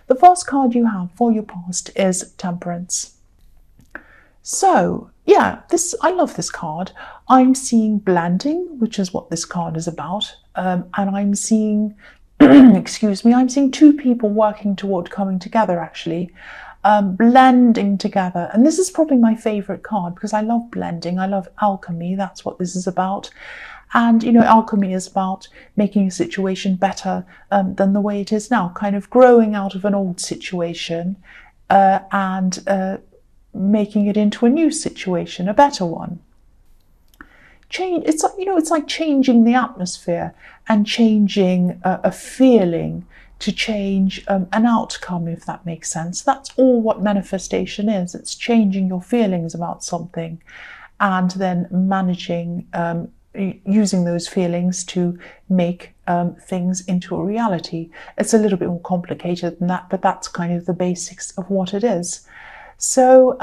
The first card you have for your past is Temperance. So yeah, I love this card. I'm seeing blending, which is what this card is about, and I'm seeing, excuse me, I'm seeing two people working toward coming together, actually, blending together. And this is probably my favorite card because I love blending. I love alchemy. That's what this is about. And, you know, alchemy is about making a situation better than the way it is now, kind of growing out of an old situation and making it into a new situation, a better one. It's like, you know, it's like changing the atmosphere and changing a feeling to change an outcome, if that makes sense. That's all what manifestation is. It's changing your feelings about something and then managing, using those feelings to make things into a reality. It's a little bit more complicated than that, but that's kind of the basics of what it is. So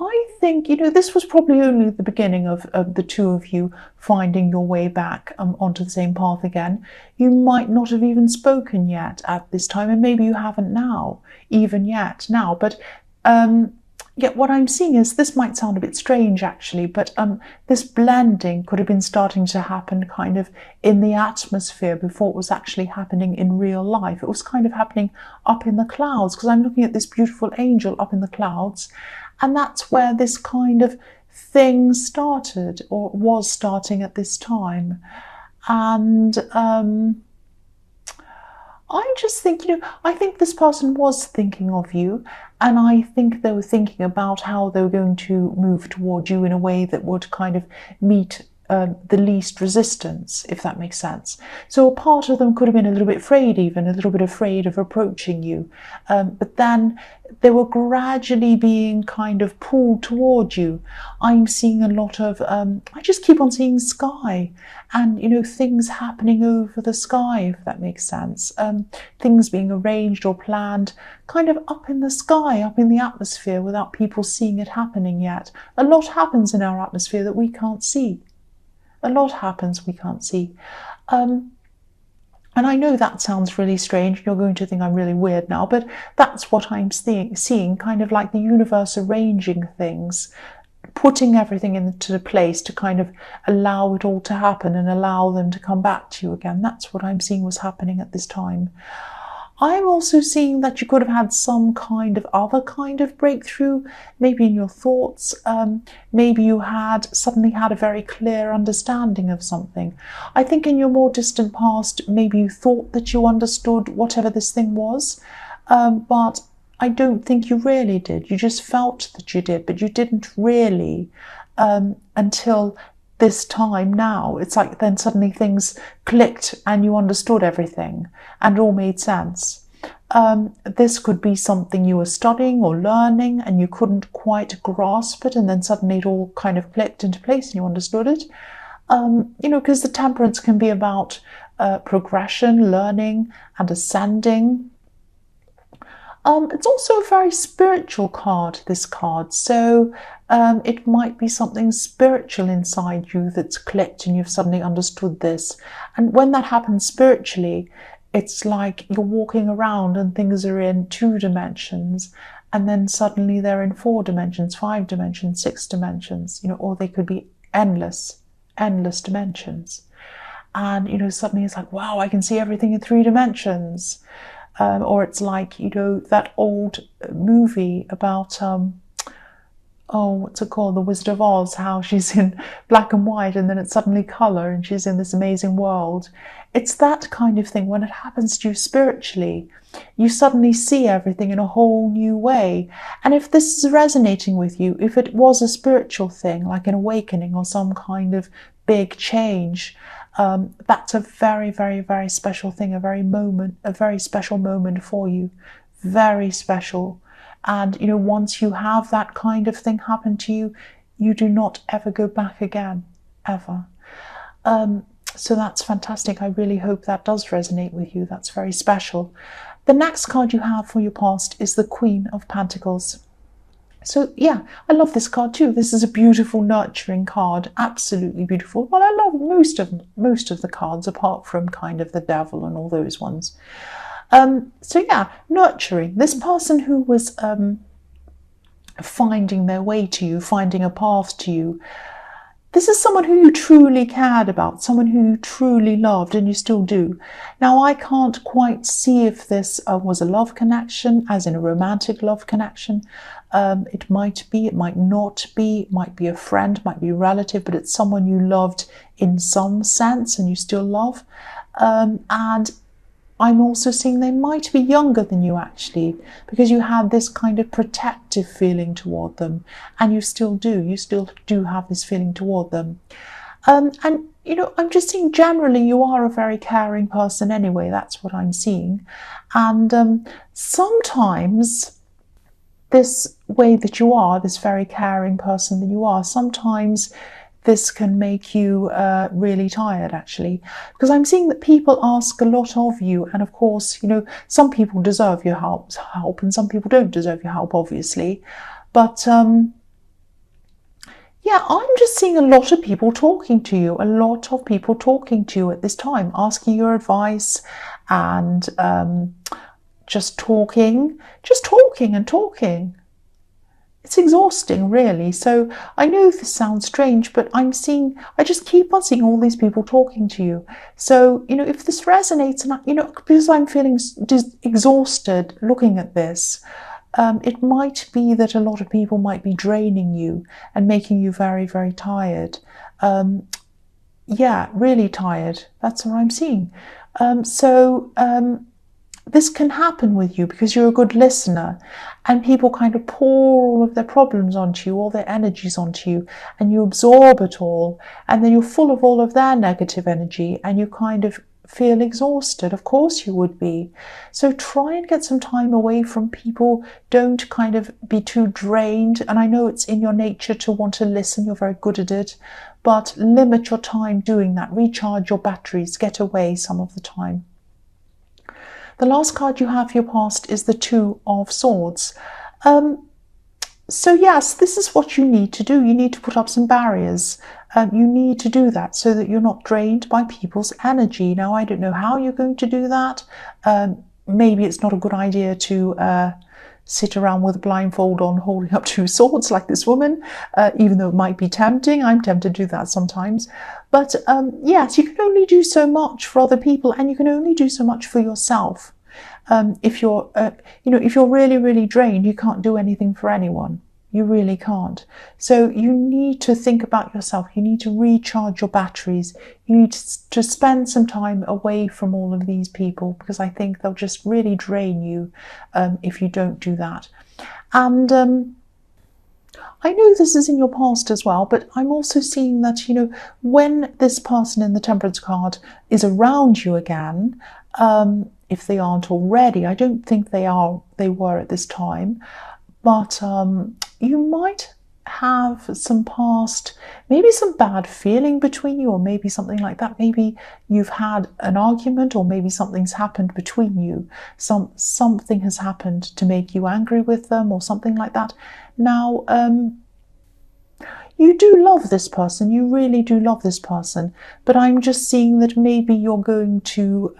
I think, you know, this was probably only the beginning of the two of you finding your way back onto the same path again. You might not have even spoken yet at this time, and maybe you haven't now, even yet now. But yeah, what I'm seeing is, this might sound a bit strange actually, but this blending could have been starting to happen kind of in the atmosphere before it was actually happening in real life. It was kind of happening up in the clouds, because I'm looking at this beautiful angel up in the clouds, and that's where this kind of thing started, or was starting at this time. And I just think, you know, I think this person was thinking of you, and I think they were thinking about how they were going to move toward you in a way that would kind of meet the least resistance, if that makes sense. So a part of them could have been a little bit afraid, even a little bit afraid of approaching you, but then they were gradually being kind of pulled toward you. I'm seeing a lot of, I just keep on seeing sky, and, you know, things happening over the sky, if that makes sense. Things being arranged or planned kind of up in the sky, up in the atmosphere, without people seeing it happening yet. A lot happens in our atmosphere that we can't see. A lot happens we can't see. And I know that sounds really strange. You're going to think I'm really weird now, but that's what I'm seeing, kind of like the universe arranging things, putting everything into place to kind of allow it all to happen and allow them to come back to you again. That's what I'm seeing was happening at this time. I'm also seeing that you could have had some kind of other kind of breakthrough, maybe in your thoughts. Maybe you had suddenly had a very clear understanding of something. I think in your more distant past, maybe you thought that you understood whatever this thing was, but I don't think you really did. You just felt that you did, but you didn't really until this time now. It's like then suddenly things clicked and you understood everything and it all made sense. This could be something you were studying or learning and you couldn't quite grasp it, and then suddenly it all kind of clicked into place and you understood it. You know, because the Temperance can be about progression, learning and ascending. It's also a very spiritual card, this card. So it might be something spiritual inside you that's clicked and you've suddenly understood this. And when that happens spiritually, it's like you're walking around and things are in 2 dimensions, and then suddenly they're in 4 dimensions, 5 dimensions, 6 dimensions, you know, or they could be endless dimensions. And, you know, suddenly it's like, wow, I can see everything in 3 dimensions. Or it's like, you know, that old movie about, what's it called? The Wizard of Oz, how she's in black and white and then it's suddenly colour and she's in this amazing world. It's that kind of thing. When it happens to you spiritually, you suddenly see everything in a whole new way. And if this is resonating with you, if it was a spiritual thing, like an awakening or some kind of big change, that's a very, very, very special thing, a very special moment for you, very special. And, you know, once you have that kind of thing happen to you, you do not ever go back again, ever. So that's fantastic. I really hope that does resonate with you. That's very special. The next card you have for your past is the Queen of Pentacles. So yeah, I love this card too. This is a beautiful, nurturing card, absolutely beautiful. Well, I love most of the cards, apart from kind of the Devil and all those ones. So yeah, nurturing. This person who was finding their way to you, finding a path to you, this is someone who you truly cared about, someone who you truly loved, and you still do. Now, I can't quite see if this was a love connection, as in a romantic love connection. It might be, it might not be, it might be a friend, might be a relative, but it's someone you loved in some sense and you still love. And I'm also seeing they might be younger than you actually, because you had this kind of protective feeling toward them, and you still do have this feeling toward them. And I'm just seeing generally you are a very caring person anyway. That's what I'm seeing. And sometimes this way that you are, this very caring person that you are, sometimes this can make you really tired, actually, because I'm seeing that people ask a lot of you, and of course, some people deserve your help, and some people don't deserve your help, obviously. But yeah, I'm just seeing a lot of people talking to you, at this time, asking your advice, and just talking and talking. It's exhausting, really. So I know this sounds strange, but I just keep on seeing all these people talking to you. So, if this resonates, and because I'm feeling exhausted looking at this, it might be that a lot of people might be draining you and making you very, very tired. Yeah, really tired. That's what I'm seeing. This can happen with you because you're a good listener, and people kind of pour all of their problems onto you, all their energies onto you, and you absorb it all, and then you're full of all of their negative energy, and you kind of feel exhausted. Of course you would be. So try and get some time away from people. Don't kind of be too drained. And I know it's in your nature to want to listen. You're very good at it. But limit your time doing that. Recharge your batteries. Get away some of the time. The last card you have for your past is the Two of Swords. So yes, this is what you need to do. You need to put up some barriers. You need to do that so that you're not drained by people's energy. Now, I don't know how you're going to do that. Maybe it's not a good idea to sit around with a blindfold on holding up two swords like this woman, even though it might be tempting. I'm tempted to do that sometimes. But yes, you can only do so much for other people, and you can only do so much for yourself. If you're really, really drained, you can't do anything for anyone. You really can't. So you need to think about yourself. You need to recharge your batteries. You need to spend some time away from all of these people, because I think they'll just really drain you if you don't do that. And I know this is in your past as well, but I'm also seeing that, when this person in the Temperance card is around you again, if they aren't already, I don't think they were at this time, but you might have some past, maybe some bad feeling between you, or maybe something like that. Maybe you've had an argument, or maybe something's happened between you. Something has happened to make you angry with them, or something like that. Now, you do love this person, you really do love this person, but I'm just seeing that maybe you're going to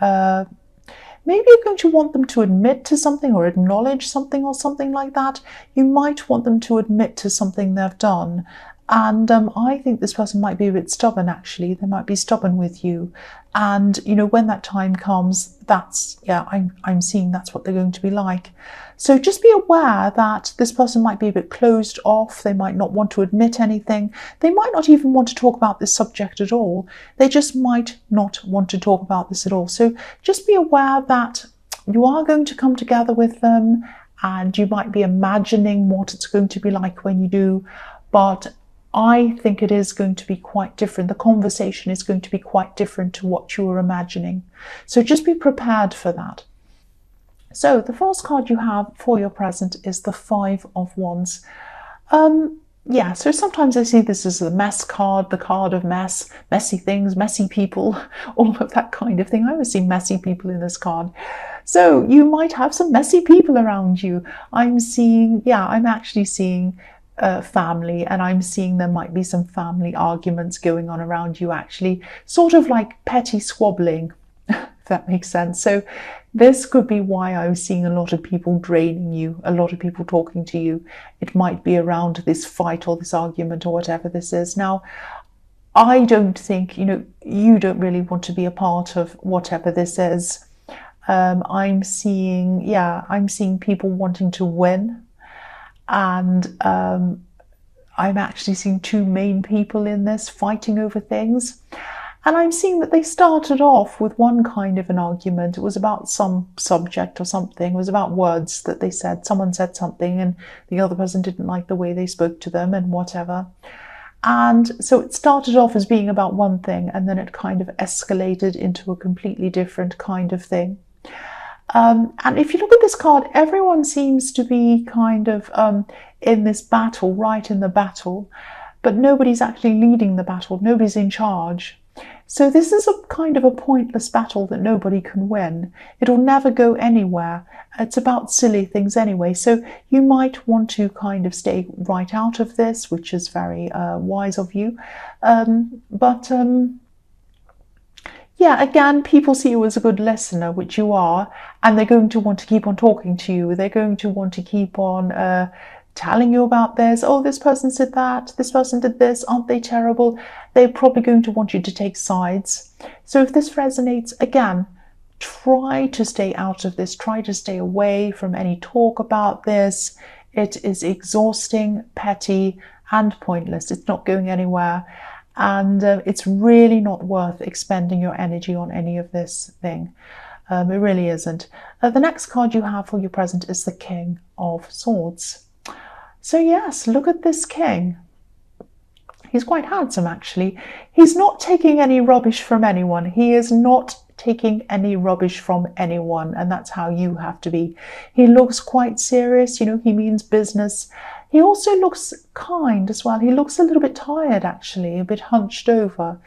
want them to admit to something, or acknowledge something, or something like that. You might want them to admit to something they've done. And I think this person might be a bit stubborn, actually. They might be stubborn with you. And, when that time comes, I'm seeing that's what they're going to be like. So just be aware that this person might be a bit closed off. They might not want to admit anything. They might not even want to talk about this subject at all. They just might not want to talk about this at all. So just be aware that you are going to come together with them, and you might be imagining what it's going to be like when you do. But I think it is going to be quite different. The conversation is going to be quite different to what you were imagining. So just be prepared for that. So the first card you have for your present is the Five of Wands. Yeah, so sometimes I see this as the mess card, the card of mess, messy things, messy people, all of that kind of thing. I always see messy people in this card. So you might have some messy people around you. I'm actually seeing family, and I'm seeing there might be some family arguments going on around you, actually, sort of like petty squabbling. if that makes sense. So this could be why I was seeing a lot of people draining you, a lot of people talking to you. It might be around this fight or this argument or whatever this is. Now, I don't think, you don't really want to be a part of whatever this is. I'm seeing people wanting to win, and I'm actually seeing two main people in this fighting over things. And I'm seeing that they started off with one kind of an argument. It was about some subject or something. It was about words that they said. Someone said something and the other person didn't like the way they spoke to them and whatever. And so it started off as being about one thing, and then it kind of escalated into a completely different kind of thing. And if you look at this card, everyone seems to be kind of in this battle, right in the battle, but nobody's actually leading the battle. Nobody's in charge. So this is a kind of a pointless battle that nobody can win. It'll never go anywhere. It's about silly things anyway. So you might want to kind of stay right out of this, which is very wise of you. Yeah, again, people see you as a good listener, which you are, and they're going to want to keep on talking to you. They're going to want to keep on telling you about this. Oh, this person said that. This person did this. Aren't they terrible? They're probably going to want you to take sides. So if this resonates, again, try to stay out of this. Try to stay away from any talk about this. It is exhausting, petty, and pointless. It's not going anywhere. And it's really not worth expending your energy on any of this thing. It really isn't. The next card you have for your present is the King of Swords. So yes, look at this king. He's quite handsome, actually. He's not taking any rubbish from anyone. He is not taking any rubbish from anyone, and that's how you have to be. He looks quite serious, he means business. He also looks kind as well. He looks a little bit tired, actually, a bit hunched over.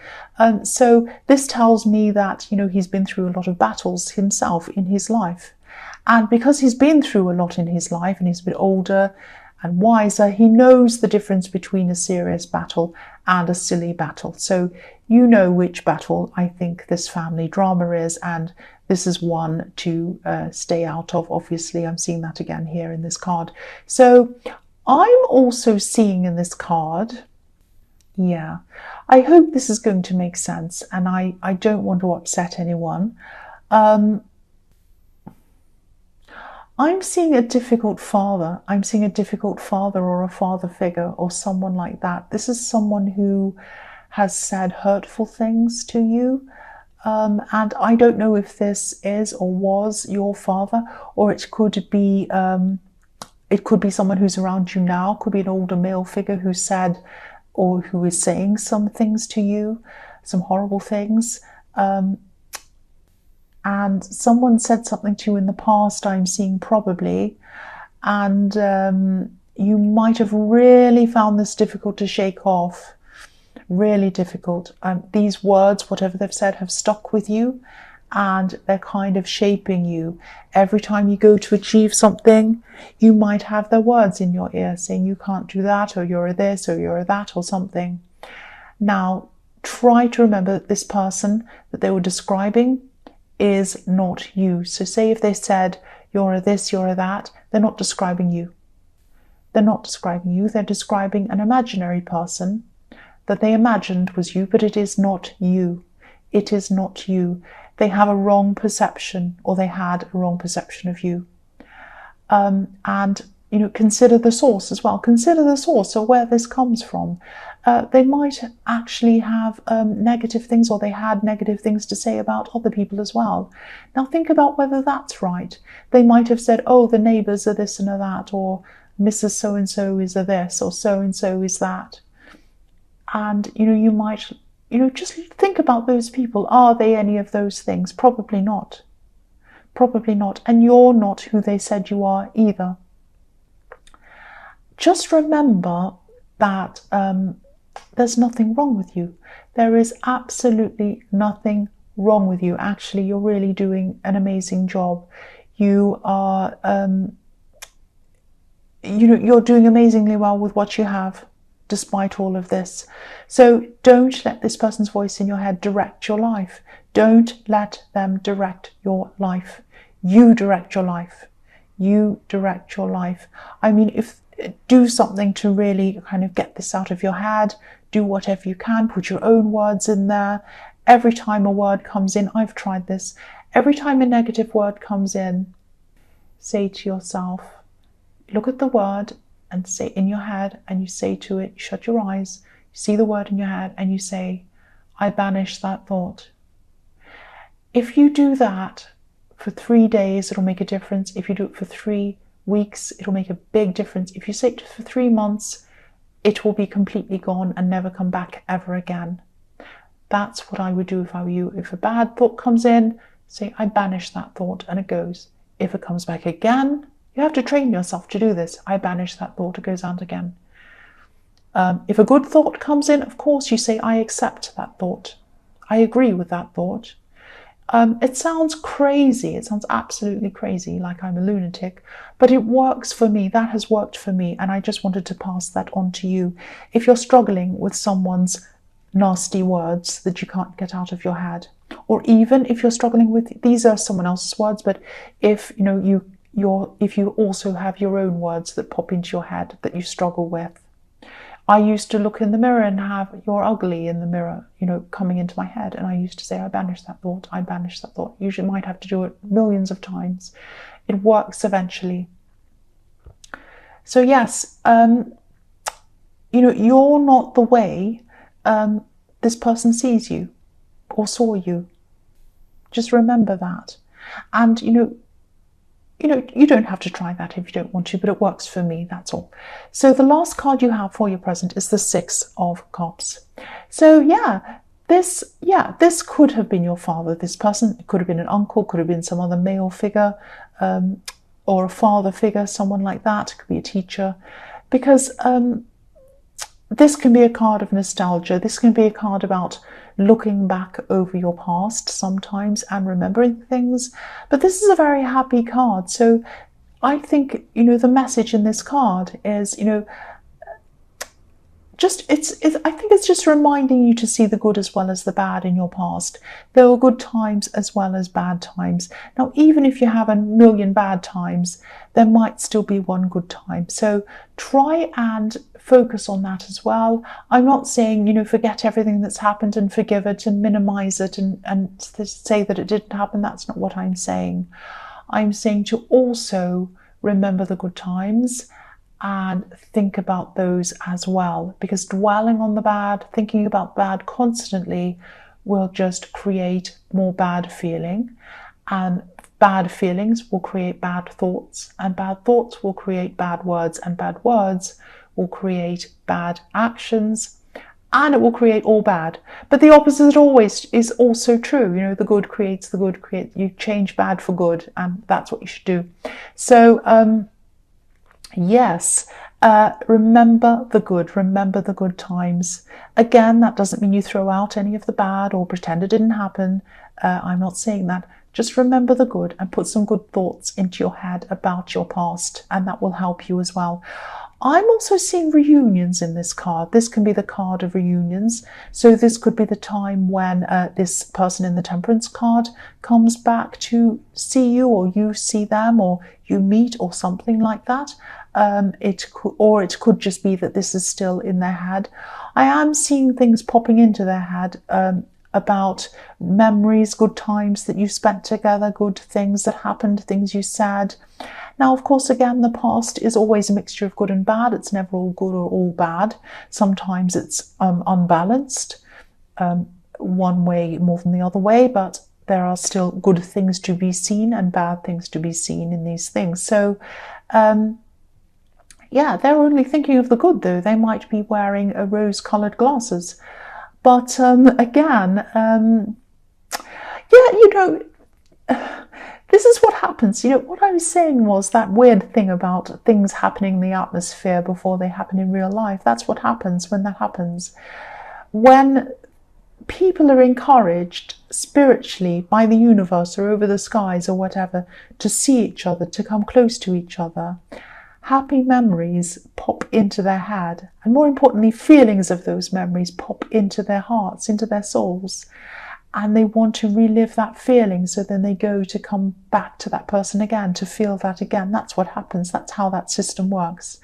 So this tells me that, he's been through a lot of battles himself in his life. And because he's been through a lot in his life and he's a bit older and wiser, he knows the difference between a serious battle and a silly battle. So you know which battle I think this family drama is, and this is one to stay out of. Obviously, I'm seeing that again here in this card. So I'm also seeing in this card, yeah, I hope this is going to make sense, and I don't want to upset anyone. I'm seeing a difficult father. I'm seeing a difficult father or a father figure or someone like that. This is someone who has said hurtful things to you. And I don't know if this is or was your father, or it could be someone who's around you now. It could be an older male figure who said or who is saying some things to you, some horrible things. And someone said something to you in the past, I'm seeing probably, and you might have really found this difficult to shake off, really difficult. These words, whatever they've said, have stuck with you, and they're kind of shaping you. Every time you go to achieve something, you might have their words in your ear saying you can't do that, or you're this, or you're that, or something. Now, try to remember that this person that they were describing is not you. So say if they said you're a this, you're a that, they're not describing you. They're not describing you. They're describing an imaginary person that they imagined was you, but it is not you. It is not you. They have a wrong perception, or they had a wrong perception of you. And consider the source as well. Consider the source, or where this comes from. They might actually have negative things, or they had negative things to say about other people as well. Now think about whether that's right. They might have said, oh, the neighbours are this and a that, or Mrs. So-and-so is a this, or so-and-so is that. And, you might, just think about those people. Are they any of those things? Probably not. Probably not. And you're not who they said you are either. Just remember that there's nothing wrong with you. There is absolutely nothing wrong with you. Actually, you're really doing an amazing job. You are, you're doing amazingly well with what you have, despite all of this. So don't let this person's voice in your head direct your life. Don't let them direct your life. You direct your life. You direct your life. I mean, do something to really kind of get this out of your head. Do whatever you can. Put your own words in there. Every time a word comes in, I've tried this. Every time a negative word comes in, say to yourself, look at the word and say in your head, and you say to it, you shut your eyes, you see the word in your head, and you say, I banish that thought. If you do that for 3 days, it'll make a difference. If you do it for 3 weeks, it'll make a big difference. If you say it for 3 months, it will be completely gone and never come back ever again. That's what I would do if I were you. If a bad thought comes in, say, I banish that thought, and it goes. If it comes back again, you have to train yourself to do this. I banish that thought, it goes out again. If a good thought comes in, of course, you say, I accept that thought. I agree with that thought. It sounds crazy. It sounds absolutely crazy, like I'm a lunatic, but it works for me. That has worked for me, and I just wanted to pass that on to you. If you're struggling with someone's nasty words that you can't get out of your head, or even if you're struggling with, these are someone else's words, but if if you also have your own words that pop into your head that you struggle with. I used to look in the mirror and have "you're ugly" in the mirror, coming into my head, and I used to say, I banish that thought, I banish that thought. Usually might have to do it millions of times. It works eventually. So yes, you're not the way this person sees you or saw you. Just remember that. And you don't have to try that if you don't want to, but it works for me, that's all. So the last card you have for your present is the 6 of Cups. So this could have been your father, this person. It could have been an uncle, could have been some other male figure, or a father figure, someone like that. It could be a teacher, because this can be a card of nostalgia. This can be a card about looking back over your past sometimes and remembering things. But this is a very happy card. So I think, the message in this card is, I think it's just reminding you to see the good as well as the bad in your past. There were good times as well as bad times. Now, even if you have a million bad times, there might still be one good time. So try and focus on that as well. I'm not saying, forget everything that's happened and forgive it and minimize it and say that it didn't happen. That's not what I'm saying. I'm saying to also remember the good times and think about those as well, because dwelling on the bad, thinking about bad constantly will just create more bad feeling, and bad feelings will create bad thoughts, and bad thoughts will create bad words, and bad words will create bad actions, and it will create all bad. But the opposite always is also true. The good creates the good. You change bad for good, and that's what you should do. So yes, remember the good. Remember the good times. Again, that doesn't mean you throw out any of the bad or pretend it didn't happen. I'm not saying that. Just remember the good and put some good thoughts into your head about your past, and that will help you as well. I'm also seeing reunions in this card. This can be the card of reunions. So this could be the time when this person in the Temperance card comes back to see you, or you see them, or you meet, or something like that. It could just be that this is still in their head. I am seeing things popping into their head about memories, good times that you spent together, good things that happened, things you said. Now, of course, again, the past is always a mixture of good and bad. It's never all good or all bad. Sometimes it's unbalanced, one way more than the other way, but there are still good things to be seen and bad things to be seen in these things. So, yeah, they're only thinking of the good, though. They might be wearing rose-coloured glasses. But again, this is what happens. What I was saying was that weird thing about things happening in the atmosphere before they happen in real life. That's what happens when that happens. When people are encouraged spiritually by the universe or over the skies or whatever to see each other, to come close to each other, happy memories pop into their head, and more importantly, feelings of those memories pop into their hearts, into their souls. and they want to relive that feeling. So then they go to come back to that person again, to feel that again. That's what happens. That's how that system works.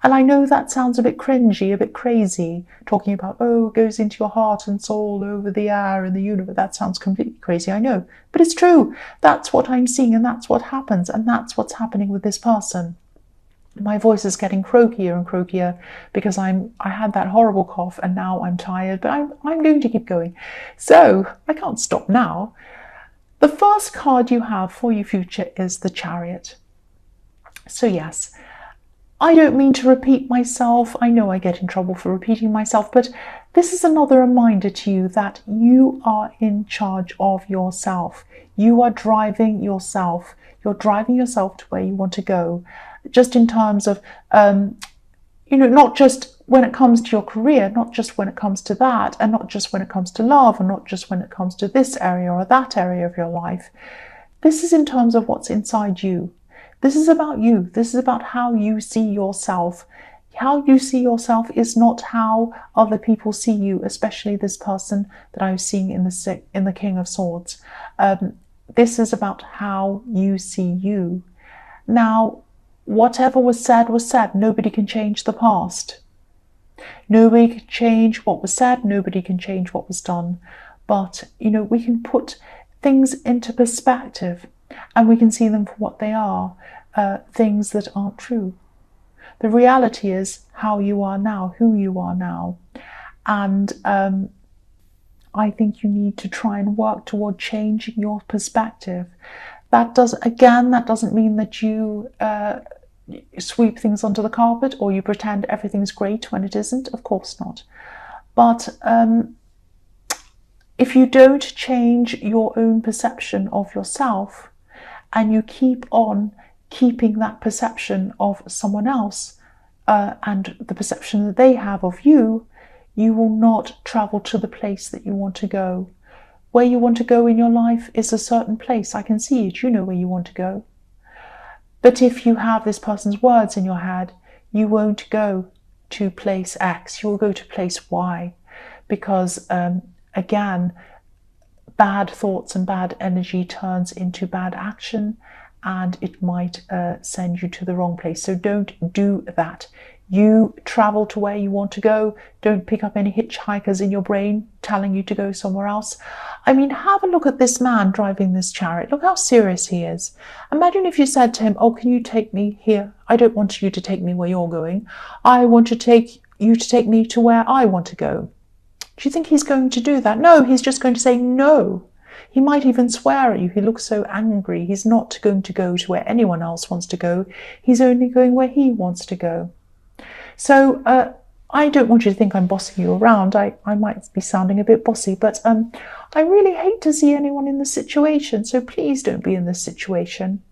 And I know that sounds a bit cringy, a bit crazy, talking about, oh, it goes into your heart and soul over the air and the universe. That sounds completely crazy, I know. But it's true. That's what I'm seeing, and that's what happens. And that's what's happening with this person. My voice is getting croakier and croakier because I had that horrible cough and now I'm tired, but I'm going to keep going. So I can't stop now. The first card you have for your future is the Chariot. So yes, I don't mean to repeat myself. I know I get in trouble for repeating myself, but this is another reminder to you that you are in charge of yourself. You are driving yourself. You're driving yourself to where you want to go. Just in terms of, not just when it comes to your career, not just when it comes to that, and not just when it comes to love, and not just when it comes to this area or that area of your life. This is in terms of what's inside you. This is about you. This is about how you see yourself. How you see yourself is not how other people see you, especially this person that I was seeing in the King of Swords. This is about how you see you. Now, whatever was said was said. Nobody can change the past. Nobody can change what was said. Nobody can change what was done. But, we can put things into perspective and we can see them for what they are, things that aren't true. The reality is how you are now, who you are now. And I think you need to try and work toward changing your perspective. That doesn't mean that you sweep things under the carpet or you pretend everything's great when it isn't. Of course not. But if you don't change your own perception of yourself and you keep on keeping that perception of someone else and the perception that they have of you, you will not travel to the place that you want to go. Where you want to go in your life is a certain place. I can see it. You know where you want to go. But if you have this person's words in your head, you won't go to place X. You will go to place Y. Because, again, bad thoughts and bad energy turns into bad action, and it might send you to the wrong place. So don't do that. You travel to where you want to go. Don't pick up any hitchhikers in your brain telling you to go somewhere else. I mean, have a look at this man driving this chariot. Look how serious he is. Imagine if you said to him, oh, can you take me here? I don't want you to take me where you're going. I want to take you to take me to where I want to go. Do you think he's going to do that? No, he's just going to say no. He might even swear at you. He looks so angry. He's not going to go to where anyone else wants to go. He's only going where he wants to go. So I don't want you to think I'm bossing you around. I might be sounding a bit bossy, but I really hate to see anyone in this situation. So please don't be in this situation.